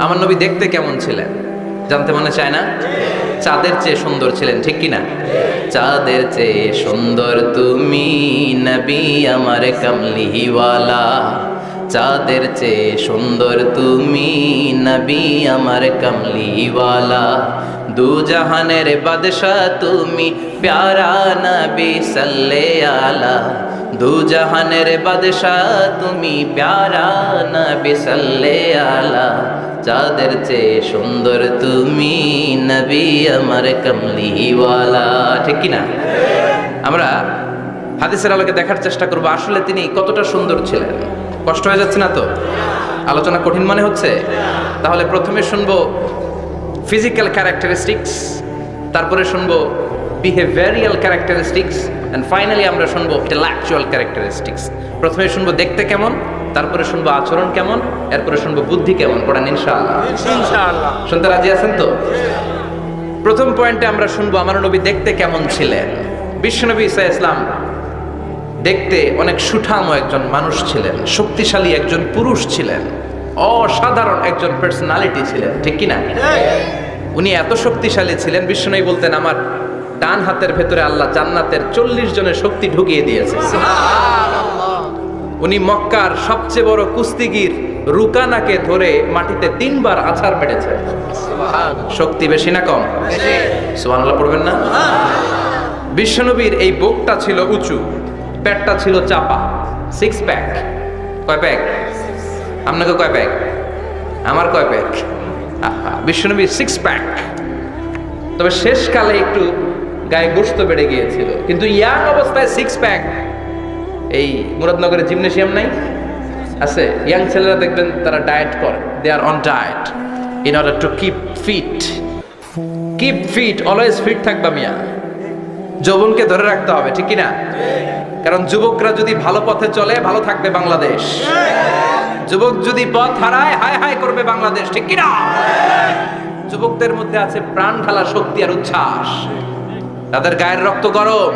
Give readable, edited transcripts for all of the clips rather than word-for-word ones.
আমার নবী দেখতে কেমন ছিলেন জানতে মনে চায় না? চাঁদের চেয়ে সুন্দর ছিলেন, ঠিক কি না? চাঁদের চেয়ে সুন্দর তুমি নবী আমার কামলিওয়ালা, চাঁদের চেয়ে সুন্দর তুমি নবী আমার কামলিওয়ালা, দু জাহানের বাদশাহ তুমি প্যারা নবী সাল্লে আলা, দু জাহানের বাদশাহ তুমি প্যারা নবী সাল্লে আলা, চাঁদের চেয়ে সুন্দর তুমি নবী আমার কামলিওয়ালা, ঠিক কি না? আমরা হাদিসের আলোকে দেখার চেষ্টা করবো আসলে তিনি কতটা সুন্দর ছিলেন। কষ্ট হয়ে যাচ্ছে না তো? আলোচনা কঠিন মনে হচ্ছে? তাহলে প্রথমে শুনবো ফিজিক্যাল ক্যারেক্টারিস্টিক্স, তারপরে শুনবো বিহেভিয়ারিয়াল ক্যারেক্টারিস্টিক্স, এন্ড ফাইনালি আমরা শুনবো ইন্টেলেকচুয়াল ক্যারেক্টারিস্টিক্স। প্রথমে শুনবো দেখতে কেমন, তারপরে শুনবো আচরণ কেমন, এরপরে শুনবো বুদ্ধি কেমন। পড়েন ইনশাআল্লাহ। ইনশাআল্লাহ। শুনতে রাজি আছেন তো? প্রথম পয়েন্টে আমরা শুনবো আমার নবী দেখতে কেমন ছিলেন। বিশ্বনবী ঈসা ইসলাম দেখতে অনেক সুঠাম একজন মানুষ ছিলেন, শক্তিশালী একজন পুরুষ ছিলেন, অসাধারণ একজন পার্সোনালিটি ছিলেন, ঠিক কি না? উনি এত শক্তিশালী ছিলেন, বিশ্বনবী বলতেন আমার ডান হাতের ভেতরে আল্লাহ জান্নাতের 40 জনের শক্তি ঢুকিয়ে দিয়েছে। উনি মক্কার সবচেয়ে বড় কুস্তিগির রুকানাকে ধরে মাটিতে 3 বার আছাড় মেরেছে। শক্তি বেশি না কম? সুবহানাল্লাহ পড়বেন না? বিশ্বনবীর এই বুকটা ছিল উঁচু, পেটটা ছিল চাপা, 6 প্যাক। কয় প্যাক? আপনাকে কয় প্যাক? আমার কয় প্যাক? বিশ্বনবীর 6 প্যাক। তবে শেষকালে একটু গায়ে গোশত বেড়ে গিয়েছিল, কিন্তু ইয়াং অবস্থায় 6 প্যাক। এই মুরাদনগরে জিমনেশিয়াম নাই? আছে। ইয়াং ছেলেরা দেখবেন তারা ডায়েট করে, they are on diet in order to keep fit. Keep fit, always fit থাকবা মিয়া। যৌবনকে ধরে রাখতে হবে, ঠিক কি না? কারণ যুবকরা যদি ভালো পথে চলে ভালো থাকবে বাংলাদেশ, যুবক যদি পথ হারায় হায় হায় করবে বাংলাদেশ, ঠিক কি না? যুবকদের মধ্যে আছে প্রাণ ঢালা শক্তি আর উচ্ছ্বাস, তাদের গায়ের রক্ত গরম,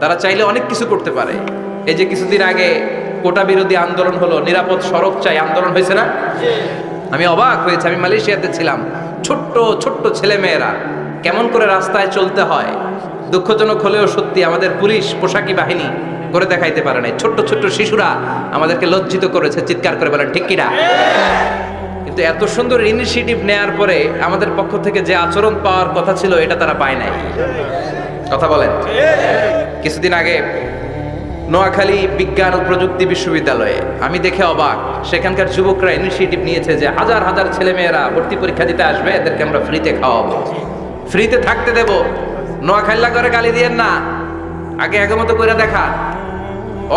তারা চাইলে অনেক কিছু করতে পারে। এই যে কিছুদিন আগে কোটা বিরোধী আন্দোলন হলো, নিরাপদ সড়ক চাই আন্দোলন হয়েছে না? আমি অবাক হয়েছে, আমি মালয়েশিয়াতে ছিলাম, ছোট্ট ছোট্ট ছেলে মেয়েরা কেমন করে রাস্তায় চলতে হয় দুঃখজনক হলেও সত্যি আমাদের পুলিশ পোশাকি বাহিনী করে দেখাইতে পারে নাই। ছোট্ট ছোট্ট শিশুরা আমাদেরকে লজ্জিত করেছে, চিৎকার করে বলেন ঠিক কিনা? কিন্তু এত সুন্দর ইনিশিয়েটিভ নেয়ার পরে আমাদের পক্ষ থেকে যে আচরণ পাওয়ার কথা ছিল এটা তারা পায় নাই। কথা বলেন। কিছুদিন আগে নোয়াখালী বিজ্ঞান ও প্রযুক্তি বিশ্ববিদ্যালয়ে আমি দেখে অবাক, সেখানকার যুবকরা ইনিশিয়েটিভ নিয়েছে যে হাজার হাজার ছেলে মেয়েরা ভর্তি পরীক্ষা দিতে আসবে, এদেরকে আমরা ফ্রিতে খাওয়াবো, ফ্রিতে থাকতে দেব। নোয়াখালী করে গালি দিয়েন না, আগে আগের মতো করে দেখা।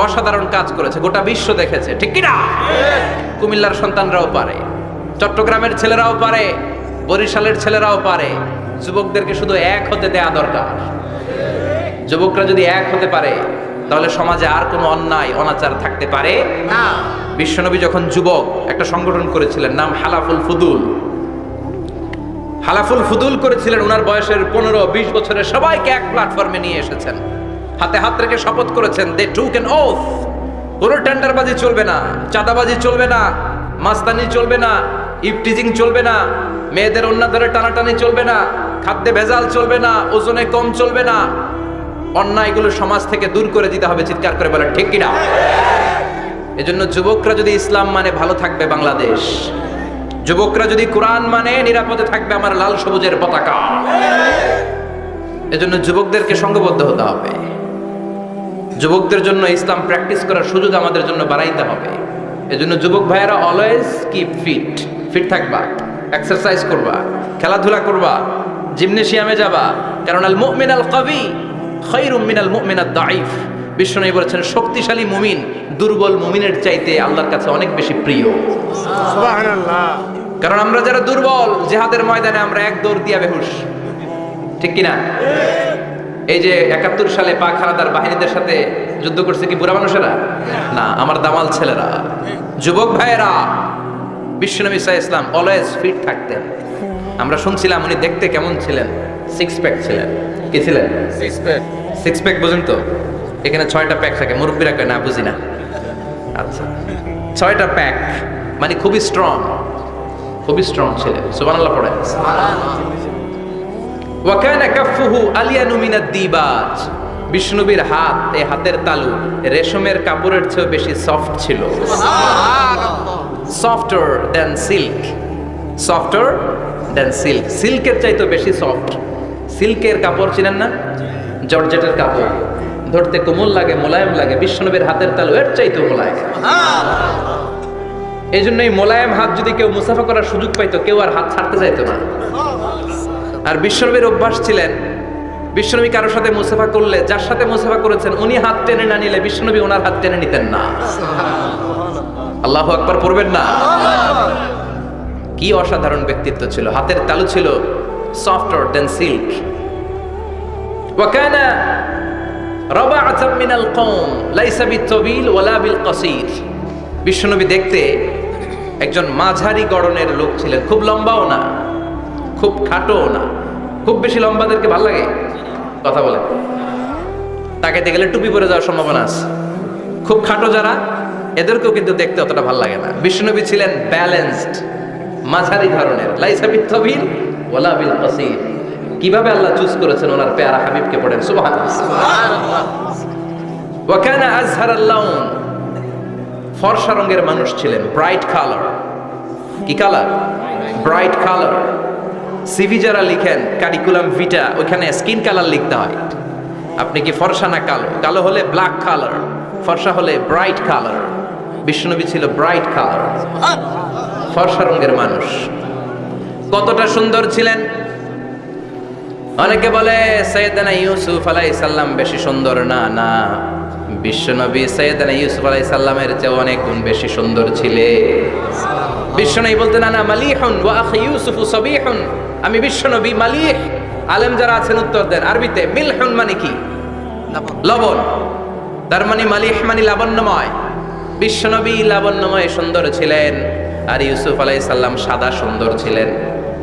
অসাধারণ কাজ করেছে, গোটা বিশ্ব দেখেছে, ঠিক কিনা? কুমিল্লার সন্তানরাও পারে, চট্টগ্রামের ছেলেরাও পারে, বরিশালের ছেলেরাও পারে। যুবকদেরকে শুধু এক হতে দেয়া দরকার। যুবকরা যদি এক হতে পারে তাহলে সমাজে আর কোনো অন্যায় অনাচার থাকতে পারে না। বিশ্বনবী যখন যুবক একটা সংগঠন করেছিলেন, নাম হালাফুল ফুদুল। হালাফুল ফুদুল করেছিলেন, ওনার বয়সের 15-20 বছরের সবাইকে এক প্ল্যাটফর্মে নিয়ে এসেছেন, হাতে হাত রেখে শপথ করেছেন, দে টুক অ্যান ওথ, কোনো টেন্ডারবাজি চলবে না, চাঁদাবাজি চলবে না, মাস্তানি চলবে না, ইফটিজিং চলবে না, মেয়েদের ওন্না ধরে টানাটানি চলবে না, খাদ্যে ভেজাল চলবে না, ওজনে কম চলবে না, অন্যায়গুলো সমাজ থেকে দূর করে দিতে হবে। চিৎকার করে বলেন ঠিক কিনা? এজন্য যুবকরা যদি ইসলাম মানে ভালো থাকবে বাংলাদেশ, যুবকরা যদি কোরআন মানে নিরাপদে থাকবে আমার লাল সবুজের পতাকা। এজন্য যুবকদেরকে সংঘবদ্ধ হতে হবে, যুবকদের জন্য ইসলাম প্র্যাকটিস করার সুযোগ আমাদের জন্য বাড়াইতে হবে। এজন্য যুবক ভাইয়েরা অলওয়েজ কিপ ফিট, ফিট থাকবা, এক্সারসাইজ করবা, খেলাধুলা করবা, জিমনেশিয়ামে যাবা। কারণ আল মুমিন আল কবি খায়রুম মিনাল মুমিনাদ দাঈফ। বিশ্বনবী বলেছেন শক্তিশালী মুমিন দুর্বল মুমিনের চাইতে আল্লাহর কাছে অনেক বেশি প্রিয়। সুবহানাল্লাহ। কারণ আমরা যারা দুর্বল জিহাদের ময়দানে আমরা এক দৌড় দিয়া বেহুশ, ঠিক কিনা? এই যে 71 সালে পাক হানাদার বাহিনীদের সাথে যুদ্ধ করছে কি বুড়া মানুষেরা? না, আমার দামাল ছেলেরা, যুবক ভাইয়েরা। বিশ্বনবী সাল্লাল্লাহু আলাইহি ওয়াসাল্লাম অলওয়েজ ফিট থাকতেন। আমরা শুনছিলাম উনি দেখতে কেমন ছিলেন? 6 প্যাক ছিলেন। কি ছিলেন? 6 প্যাক। 6 প্যাক বুঝেন তো? এখানে 6টা প্যাক থাকে, মুরব্বীরা কয় না বুঝি না। আচ্ছা, 6টা প্যাক মানে খুবই স্ট্রং। খুবই স্ট্রং ছিলেন। সুবহানাল্লাহ পড়েন। ওয়া কানা কাফফুহু আলিয়ানু মিনাদ দিবাজ, বিষ্ণুবীর হাত, এই হাতের তালু রেশমের কাপড়ের চেয়ে বেশি সফট ছিল। Softer than silk, softer than silk, সিল্কের চাইতে বেশি সফট। সিল্কের কাপড় চিনেন না, জর্জেটের কাপড়, ধরতে কোমল লাগে, মোলায়েম লাগে। বিষ্ণুবীর হাতের তালু এর চাইতেও মোলায়েম। এই জন্য এই মোলায়েম হাত যদি কেউ মুসাফা করার সুযোগ পাইতো, কেউ আর হাত ছাড়তে চাইতো না। আর বিশ্বনবীর অভ্যাস ছিলেন, বিশ্বনবী কারোর সাথে মুসাফা করলে, যার সাথে মুসাফা করেছেন উনি হাত টেনে না নিলে বিশ্বনবী ওনার হাত টেনে নিতেন না। আল্লাহু আকবার পড়বেন না? কি অসাধারণ ব্যক্তিত্ব ছিল। হাতের তালু ছিল সফটার দেন সিল্ক। ওয়া কানা রাবাআতাম মিনাল কওম লাইসা বিত-তাবিল ওয়ালা বিল কাসীর, বিশ্বনবী দেখতে একজন মাঝারি গড়নের লোক ছিলেন, খুব লম্বাও না খুব খাটোও না। খুব বেশি লম্বাদেরকে ভালো লাগে? কথা বলে তাকাইতে গেলে টুপি পরে যাওয়ার সম্ভাবনা আছে। খুব খাটো যারা, এদেরকেও কিন্তু দেখতে অতটা ভালো লাগে না। বিশ্বনবী ছিলেন ব্যালেন্সড, মাঝারি ধরনের। লাইসা বিত-তাবিল ওয়ালা বিল কাসীর। কিভাবে আল্লাহ চুজ করেছেন ওনার প্যারা হাবিবকে, পড়েন সুবহানাল্লাহ। ওয়া কানা আযহারাল লাউন, ফর্সা রঙের মানুষ ছিলেন, ব্রাইট কালার। কি কালার? Bright colour. সিভি যারা লিখেন কারিকুলাম ভিটা, ওইখানে স্কিন কালার লিখতে হয়। আপনি কি ফর্সা না কালো? কালো হলে ব্ল্যাক কালার, ফর্সা হলে ব্রাইট কালার। বিশ্বনবী ছিল ব্রাইট কালার, ফর্সা রঙের মানুষ। কতটা সুন্দর ছিলেন! অনেকে বলে সাইয়েদনা ইউসুফ আলাইহিস সালাম বেশি সুন্দর না। না, বিশ্বনবী সাইয়েদনা ইউসুফ আলাইহিস সালামের চেয়ে অনেক গুণ বেশি সুন্দর ছিলেন। বিশ্বনবী বলতেন আনা মালিহুন ওয়া আখি ইউসুফ সাবিহুন, আমি বিশ্বনবী মালিহ। আলেম যারা আছেন উত্তর দেন আরবিতে। মিলহুন মানে কি? লবণ। তার মানে মালিহ মানে লাবণ্যময়। বিশ্বনবী লাবণ্যময় সুন্দর ছিলেন, আর ইউসুফ আলাইহিস সালাম সাদা সুন্দর ছিলেন।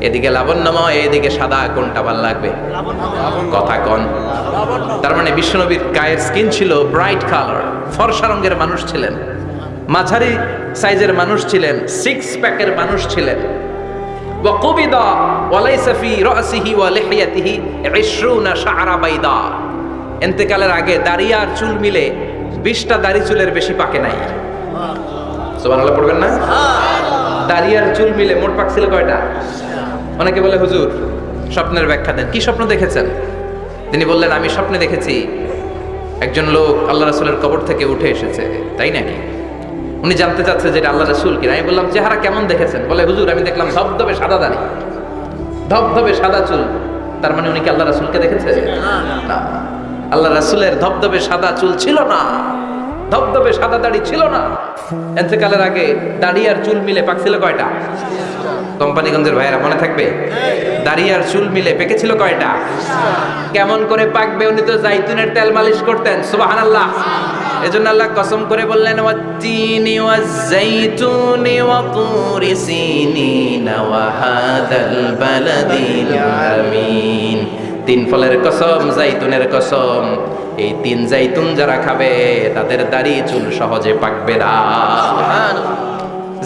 এদিকে লাবণ্যময়, এদিকে সাদা, কোনটা ভালো লাগবে? কথা কন। তার মানে বিশ্বনবীর গায়ের স্কিন ছিল ব্রাইট কালার, ফর্সা রঙের মানুষ ছিলেন, মাঝারি সাইজের মানুষ ছিলেন, সিক্স প্যাকের মানুষ ছিলেন। ওয়া কুবিদা ওয়া লাইসা ফি রাসিহি ওয়া লিহিয়াতিহি 20 শা'রা বাইদা, ইন্তেকালের আগে দাড়ি আর চুল মিলে 20টা দাড়ি চুলের বেশি পাকে নাই। সুবহানাল্লাহ পড়বেন না? দাড়ি আর চুল মিলে মোট পাক ছিল কয়টা? অনেকে বলে হুজুর স্বপ্নের ব্যাখ্যা দেন। কি স্বপ্ন দেখেছেন? তিনি বললেন আমি স্বপ্নে দেখেছি একজন লোক আল্লাহ রাসূলের কবর থেকে উঠে এসেছে। তাই নাকি? উনি জানতে চাচ্ছে যে এটা আল্লাহ রাসূল কিনা। আমি বললাম চেহারা কেমন দেখেছেন? বলে হুজুর আমি দেখলাম ধবধবে সাদা দাড়ি, ধবধবে সাদা চুল। তার মানে উনি কি আল্লাহ রাসূলকে দেখেছে? না, আল্লাহ রাসূলের ধবধবে সাদা চুল ছিল না, ধবধবে সাদা দাড়ি ছিল না। ইন্তেকালের আগে দাড়ি আর চুল মিলে পাকছিল কয়টা? কোম্পানিগঞ্জের ভাইয়েরা মনে থাকবে? দাড়ি আর চুল মিলে পেকেছিল কয়টা? কেমন করে পাকবে? উনি তো জাইতুনের তেল মালিশ করতেন। সুবহানাল্লাহ। এজন্য আল্লাহ কসম করে বললেন ওয়াত-তিনি ওয়াজ-জাইতুনি ওয়া তুরি সিনিন ওয়া হাদাল বালাদিল আমিন। তিন ফলের কসম, জাইতুনের কসম, এই তিন জাইতুন যারা খাবে তাদের দাড়ি চুল সহজে পাকবে না।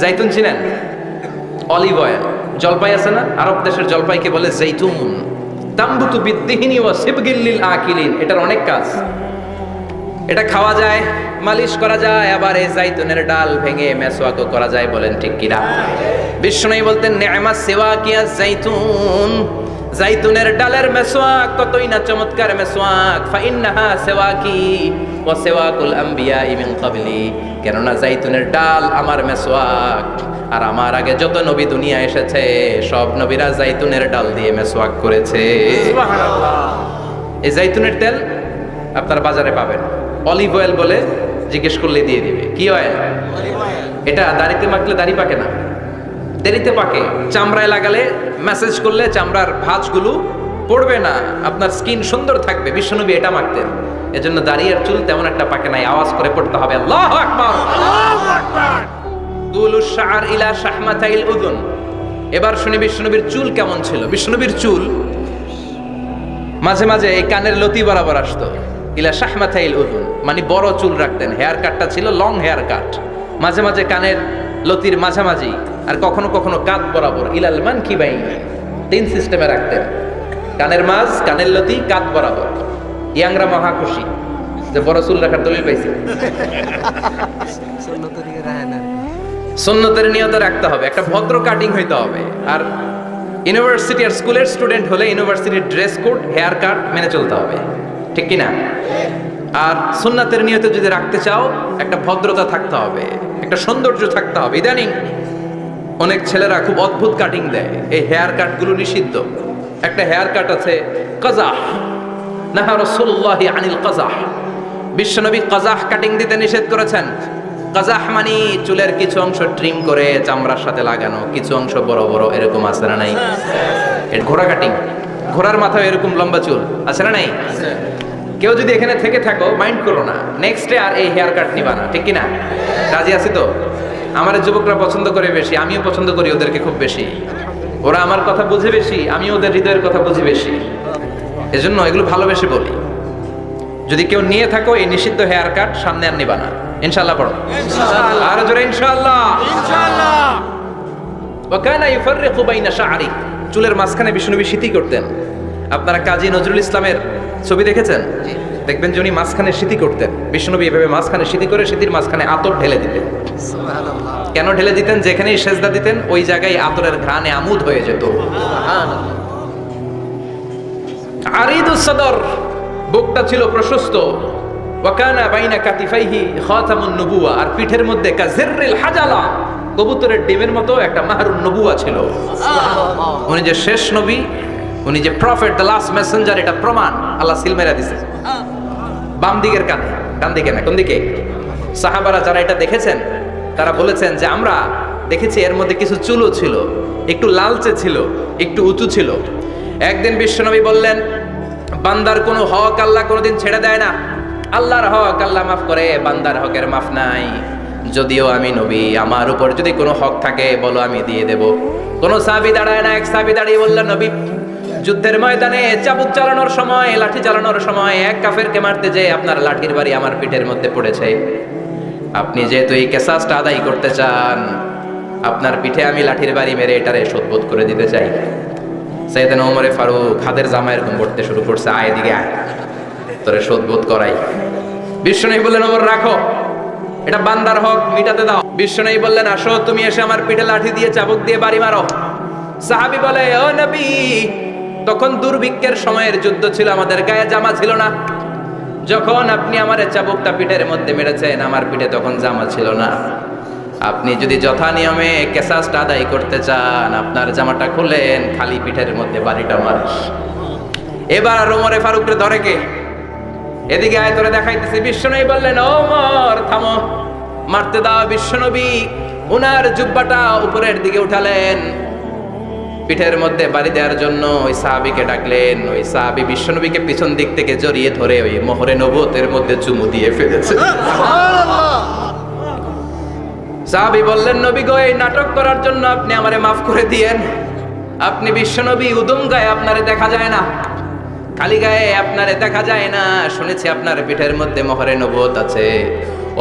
জাইতুন চিনেন? Olive oil. জলপাই আছে না, আরব দেশের জলপাইকে বলে জাইতুন। তামবুতু বিদ্দিহিনি ওয়া সিবগিল লিল আকিলিন। এটার অনেক কাজ। এটা খাওয়া যায়, মালিশ করা যায়, আবার এই জাইতুনের ডাল ভেঙে মেসওয়াকও করা যায়। বলেন ঠিক কিনা? বিষ্ণু বলতেন নি'মা সিওয়াকিয়া জাইতুন, জাইতুনের ডালের মেসওয়াক কতই না চমৎকার মেসওয়াক। ফাইন্নাহা সিওয়াকি ওয়া সিওয়াকুল আমবিয়া মিন ক্বাবলি, কেননা জাইতুনের ডাল আমার মেসওয়াক, আর আমার আগে যত নবী দুনিয়া এসেছে সব নবীরা জাইতুনের ডাল দিয়ে মেসওয়াক করেছে। সুবহানাল্লাহ। এই জাইতুনের তেল আপনারা বাজারে পাবেন। অলিভ অয়েল বলে জিজ্ঞেস করলে দিয়ে দিবে। কি অয়েল? এটা দাড়িতে মাখলে দাড়ি পাকে না, দেরিতে পাকে। চামড়ায় লাগালে ম্যাসেজ করলে চামড়ার ভাঁজগুলো পড়বে না, আপনার স্কিন সুন্দর থাকবে। বিশ্বনবী এটা মাখতেন, এজন্য দাড়ি আর চুল তেমন একটা পাকে নাই। আওয়াজ করে পড়তে হবে আল্লাহু আকবার, আল্লাহু আকবার। তুলুশ শা'r ইলা শাহমাতাইল উযুন। এবার শুনি বিশ্বনবীর চুল কেমন ছিল। বিশ্বনবীর চুল মাঝে মাঝে এই কানের লতি বরাবর আসতো। ইলা শাহমাতাইল উযুন মানে বড় চুল রাখতেন। হেয়ার কাটটা ছিল লং হেয়ার কাট। মাঝে মাঝে কানের লতির মাঝামাঝি আর কখনো কখনো কাঁধ বরাবর ইলাল মান কি বাই, 3 সিস্টেমে রাখতেন। কানের মাঝ, কানের লতি, কাঁধ বরাবর। ইয়াংরা মহা খুশি যে বড় চুল রাখার দলিল পাইছে। সুন্নতের নিয়তে রাখতে হবে, একটা ভদ্র কাটিং হইতে হবে। আর ইউনিভার্সিটি আর স্কুলের স্টুডেন্ট হলে ইউনিভার্সিটির ড্রেস কোড, হেয়ার কাট মেনে চলতে হবে, ঠিক কি না? আর সুন্নাতের নিয়তে যদি রাখতে চাও, একটা ভদ্রতা থাকতে হবে, একটা সৌন্দর্য থাকতে হবে। ইদানিং অনেক ছেলেরা খুব অদ্ভুত কাটিং দেয়, এই হেয়ার কাটগুলো নিষিদ্ধ। একটা হেয়ার কাট আছে কাজাহ, নাহা রাসূলুল্লাহি আনিল কাজাহ, বিশ্বনবী কাজাহ কাটিং দিতে নিষেধ করেছেন। কাজাহ মানে চুলের কিছু অংশ ট্রিম করে চামড়ার সাথে লাগানো, কিছু অংশ বড় বড় এরকম আছে না নাই? এটা ঘোড়া কাটিং, ঘোড়ার মাথায় এরকম লম্বা চুল আছে না নাই? কেউ যদি এখানে থেকে থাকো মাইন্ড করো না, নেক্সট ডে আর এই হেয়ার কাট নিবা না, ঠিক কি না? রাজি আছি তো? আমার যুবকরা পছন্দ করে বেশি, আমিও পছন্দ করি ওদেরকে খুব বেশি। ওরা আমার কথা বুঝে বেশি, আমি ওদের হৃদয়ের কথা বুঝি বেশি, এজন্য এগুলো ভালোবেসে বলি। যদি কেউ নিয়ে থাকো এই নিষিদ্ধ হেয়ার কাট, সামনে আর নিবা না, ইনশাআল্লাহ পড়ো। আর জোরে ইনশাআল্লাহ। ওয়া কানা ইউফাররিকু বাইনা শা'রি, চুলের মাঝখানে বিষ্ণুনবী সিঁথি করতেন। আপনারা কাজী নজরুল ইসলামের ছবি দেখেছেন? দেখবেন যে উনি মাঝখানে সিঁথি করতেন। বিষ্ণুনবী এভাবে মাঝখানে সিঁথি করে সিঁথির মাঝখানে আতর ঢেলে দিতেন। কেন ঢেলে দিতেন? যেখানেই সেজদা দিতেন ওই জায়গায় আতরের ঘ্রাণে আমুদ হয়ে যেত। আরিদুস সদর, বুকটা ছিল প্রশস্ত। ওয়া কানা বাইনা কাতিফাইহি খাতামুন নবুওয়া, আর পিঠের মধ্যে কাজিররিল হাজালা, কবুতরের ডিমের মতো একটা মাহরুন নবুওয়া ছিল। উনি যে শেষ নবী, উনি যে প্রফেট, দ্য লাস্ট মেসেঞ্জার, এটা প্রমাণ আল্লাহ সিল মেরা দিছে। বাম দিকের কাঁধে, ডান দিকে না, কোন দিকে? সাহাবারা যারা এটা দেখেছেন তারা বলেছেন যে আমরা দেখেছি এর মধ্যে কিছু চুলও ছিল, একটু লালচে ছিল, একটু উঁচু ছিল। একদিন বিশ্বনবী বললেন, বান্দার কোনো হক আল্লাহ কোনোদিন ছেড়ে দেয় না। আল্লাহর হক আল্লাহ মাফ করে, বান্দার হকের মাফ নাই। যদিও আমি নবী, আমার উপর যদি কোনো হক থাকে বলো, আমি দিয়ে দেব। কোনো সাহাবী দাঁড়ায় না, এক সাহাবী দাঁড়িয়ে বললেন, নবী যুদ্ধের ময়দানে চাবুক চালানোর সময়, লাঠি চালানোর সময় এক কাফেরকে মারতে যেয়ে আপনার লাঠির বাড়ি আমার পিঠের মধ্যে পড়েছে। আপনি যেহেতু এই কেসাসটা আদায় করতে চান, আপনার পিঠে আমি লাঠির বাড়ি মেরে এটারে শোধবোধ করে দিতে চাই। সাইয়েদনা ওমরে ফারুক হাতের জামা এরকম করতে শুরু করছে, আয় এদিকে আয়, তোরে শোধবোধ করাই। বিশ্বনবী বললেন, ওমর রাখো, এটা বান্দার হক, মিটাতে দাও। বিশ্বনবী বললেন, আসো তুমি এসে আমার পিঠে লাঠি দিয়ে চাবুক দিয়ে বাড়ি মারো। সাহাবী বলে, ও নবী, তখন দুর্ভিক্ষের সময়ের যুদ্ধ ছিল, আমাদের গায়ে জামা ছিল না। যখন আপনি আমার চাবুকটা পিঠের মধ্যে মেরেছেন, আমার পিঠে তখন জামা ছিল না। আপনি যদি যথা নিয়মে কেসাসটা আদায় করতে চান, আপনার জামাটা খুলেন, খালি পিঠের মধ্যে বাড়িটা মারিস। এবার আর ওমরে ফারুককে ধরে কে? এদিকে আয়, তোরে দেখাইতেছি। বিশ্বনবী বললেন, ওমর থামো, মারতে দাও। বিশ্বনবী উনার জুব্বাটা উপরের দিকে উঠালেন, পিঠের মধ্যে বাড়ি দেওয়ার জন্য ওই সাহাবীকে ডাকলেন। ওই সাহাবী বিশ্বনবীকে পিছন দিক থেকে জড়িয়ে ধরে ওই মোহরে নবুয়তের মধ্যে চুমু দিয়ে ফেলেছে। সাহাবী বললেন, নবী গো, এই নাটক করার জন্য আপনি আমারে মাফ করে দিয়েন। আপনি বিশ্বনবী, উদম গায়ে আপনারে দেখা যায় না, খালি গায়ে আপনারে দেখা যায় না। শুনেছি আপনার পিঠের মধ্যে মোহরে নবুয়ত আছে।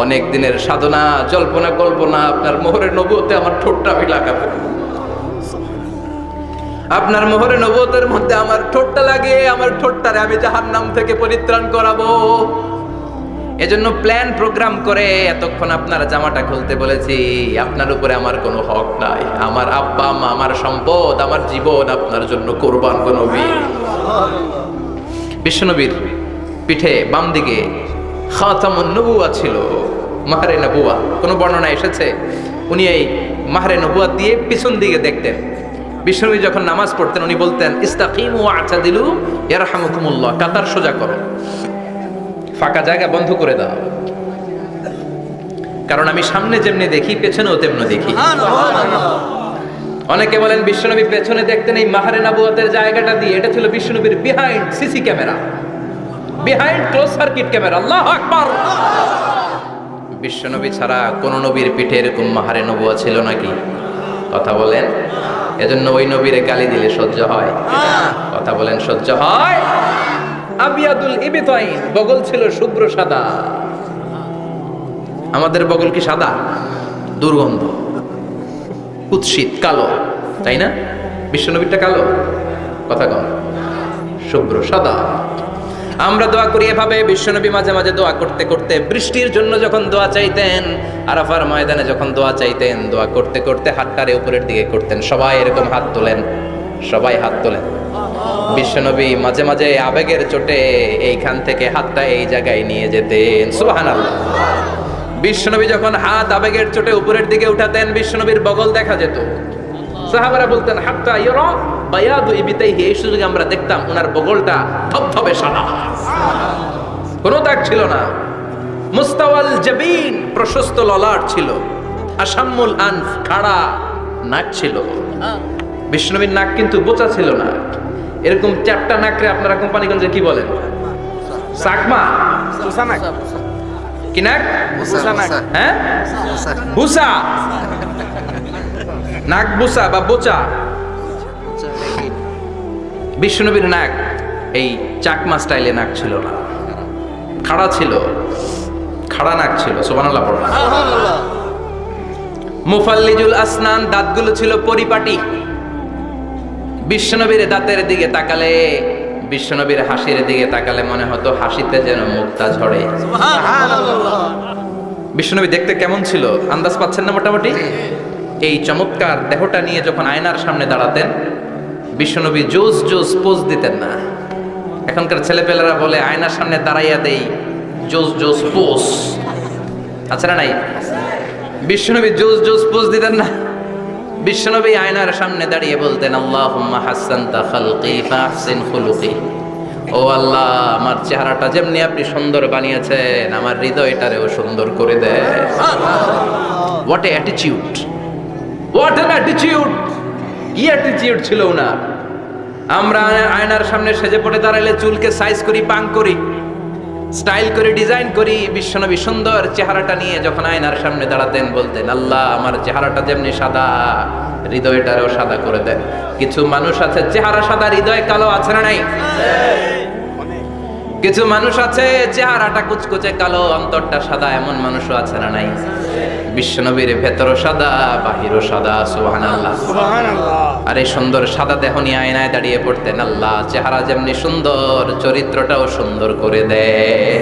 অনেক দিনের সাধনা, জল্পনা কল্পনা, আপনার মোহরে নবুয়তে আমার ঠোঁটটা আমি লাগাবো। আপনার মোহরে নবুয়তের মধ্যে আমার ঠোঁটটা লাগে, আমার ঠোঁটটারে আমি জাহান্নাম থেকে পরিত্রাণ করাবো। এজন্য প্ল্যান প্রোগ্রাম করে এতক্ষণ আপনার জামাটা খুলতে বলেছি। আপনার উপরে আমার কোনো হক নাই। আমার আব্বা মা, আমার সম্পদ, আমার জীবন আপনার জন্য কোরবান গো নবী। বিশ্বনবীর পিঠে বাম দিকে খাতামুন নবুওয়া ছিল, মাহরে নবুওয়া। কোনো বর্ণনা এসেছে উনি এই মাহরে নবুওয়া দিয়ে পিছন দিকে দেখতেন। বিশ্বনবী যখন নামাজ পড়তেন উনি বলতেন, ইস্তাকিমু ওয়া'তাদিলু ইয়ারহামুকুমুল্লাহ, কাতার সোজা করো, ফাঁকা জায়গা বন্ধ করে দাও, কারণ আমি সামনে যেমনি দেখি পেছনেও তেমনি দেখি। অনেকে বলেন বিশ্বনবী পেছনে দেখতেন এই মাহরে নবুয়তের জায়গাটা দিয়ে। এটা ছিল বিশ্বনবীর behind CC camera, behind close circuit camera. আল্লাহু আকবার। বিশ্বনবী ছাড়া কোন নবীর পিঠে এরকম মাহরে নবুয়ত ছিল নাকি? কথা বলেন। এজন্য ওই নবীরে গালি দিলে সহ্য হয়? কথা বলেন, সহ্য হয়? আবিয়াদুল ইবতাইন, বগল ছিল শুভ্র সাদা। আমাদের বগল কি সাদা? দুর্গন্ধ। কুৎসিত, কালো, তাই না? বিশ্বনবীরটা কালো, কথা কম, শুভ্র সাদা। আমরা দোয়া করি এভাবে। বিশ্বনবী মাঝে মাঝে দোয়া করতে করতে বৃষ্টির জন্য যখন দোয়া চাইতেন, আরাফার ময়দানে যখন দোয়া চাইতেন, দোয়া করতে করতে হাতটারে উপরের দিকে করতেন। সবাই এরকম হাত তোলেন, সবাই হাত তোলেন। বিশ্বনবী মাঝে মাঝে আবেগের চোটে এইখান থেকে হাতটা এই জায়গায় নিয়ে যেতেন। সুবহানাল্লাহ। বিশ্বনবী যখন হাত আবেগের চোটে উপরের দিকে উঠাতেন, বিশ্বনবীর বগল দেখা যেত। সাহাবারা বলতেন হাত্তা ইয়ারা বায়াদু ইবিতাইহি, এই সুযোগে আমরা দেখতাম ওনার বগলটা ধবধবে সাদা, কোনো দাগ ছিল না। মুস্তাওয়াল জাবিন, প্রশস্ত ললাট ছিল। আসাম্মুল আনফ, খাড়া নাক ছিল। বিষ্ণুবীর নাক কিন্তু বোচা ছিল না। এরকম চারটা নাকরে আপনারা কোম্পানিগঞ্জে কি বলেন? চাকমা, কি নাক? হ্যাঁ, বুসা, নাক বুসা বা বোচা। বিষ্ণুবীর নাক এই চাকমা স্টাইলে নাক ছিল না, খাড়া ছিল, খাড়া নাক ছিল। সুবহানাল্লাহ পড়ুন। মুফাল্লিজুল আসনান, দাঁতগুলো ছিল পরিপাটি। বিশ্বনবীর দাঁতের দিকে তাকালে, বিশ্বনবীর হাসির দিকে তাকালে মনে হতো হাসিতে যেন মুক্তা ঝরে। বিশ্বনবী দেখতে কেমন ছিল আন্দাজ পাচ্ছেন না মোটামুটি? এই চমৎকার দেহটা নিয়ে যখন আয়নার সামনে দাঁড়াতেন, বিশ্বনবী জোস জোস পোজ দিতেন না। এখনকার ছেলেপেলেরা বলে আয়নার সামনে দাঁড়াইয়া দেই জোস জোস পোজ, আচ্ছা না নাই? বিশ্বনবী জোস জোস পোজ দিতেন না। বিশ্বনবী আয়নার সামনে দাঁড়িয়ে বলতেন আল্লাহুম্মা হাসানতা খালকি ফাহসিন খুলুকি, ও আল্লাহ আমার চেহারাটা যেমনি আপনি সুন্দর বানিয়েছেন আমার হৃদয়টারেও সুন্দর করে দেন। What a attitude, what an attitude! কি অ্যাটিটিউড ছিল ওনার! আমরা আয়নার সামনে সেজে পড়ে দাঁড়াইলে চুলকে সাইজ করি, পাং করি, স্টাইল করে, ডিজাইন করি। বিশ্বনবী সুন্দর চেহারাটা নিয়ে যখন আয়নার সামনে দাঁড়াতেন বলতেন আল্লাহ আমার চেহারাটা যেমনি সাদা হৃদয়টারেও সাদা করে দেন। কিছু মানুষ আছে চেহারা সাদা হৃদয় কালো, আছে না নাই? কিছু মানুষ আছে চেহারাটা কুচকুচে কালো অন্তরটা সাদা, এমন মানুষও আছে না নাই? বিশ্বনবীর ভেতরও সাদা বাহিরও সাদা। সুবহানাল্লাহ, সুবহানাল্লাহ। আর এই সুন্দর সাদা দেহ নিয়ে আয়নায় দাঁড়িয়ে পড়তেন আল্লাহ চেহারা যেমনি সুন্দর চরিত্রটাও সুন্দর করে দেয়।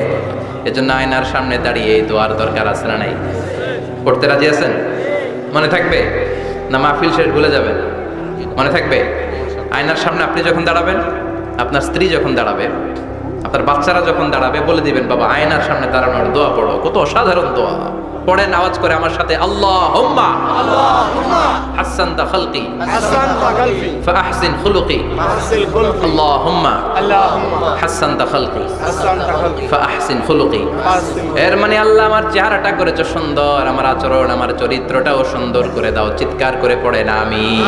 এজন্য আয়নার সামনে দাঁড়িয়ে এই দোয়ার দরকার আছে না নাই? পড়তে রাজি আছেন? মনে থাকবে না মাহফিল শেষ ভুলে যাবেন? মনে থাকবে? আয়নার সামনে আপনি যখন দাঁড়াবেন, আপনার স্ত্রী যখন দাঁড়াবে, আপনার বাচ্চারা যখন দাঁড়াবে, বলে দিবেন বাবা আয়নার সামনে দাঁড়ানোর দোয়া পড়ো। কত অসাধারণ দোয়া! পড়েন আওয়াজ করে আমার সাথে, আল্লাহুম্মা হাসানতা খালকি ফাহসিন খুলুকি, আল্লাহুম্মা হাসানতা খালকি ফাহসিন খুলুকি। এর মানে আল্লাহ আমার চেহারাটা করেছো সুন্দর, আমার আচরণ, আমার চরিত্রটাও সুন্দর করে দাও। চিৎকার করে পড়েন আমিন।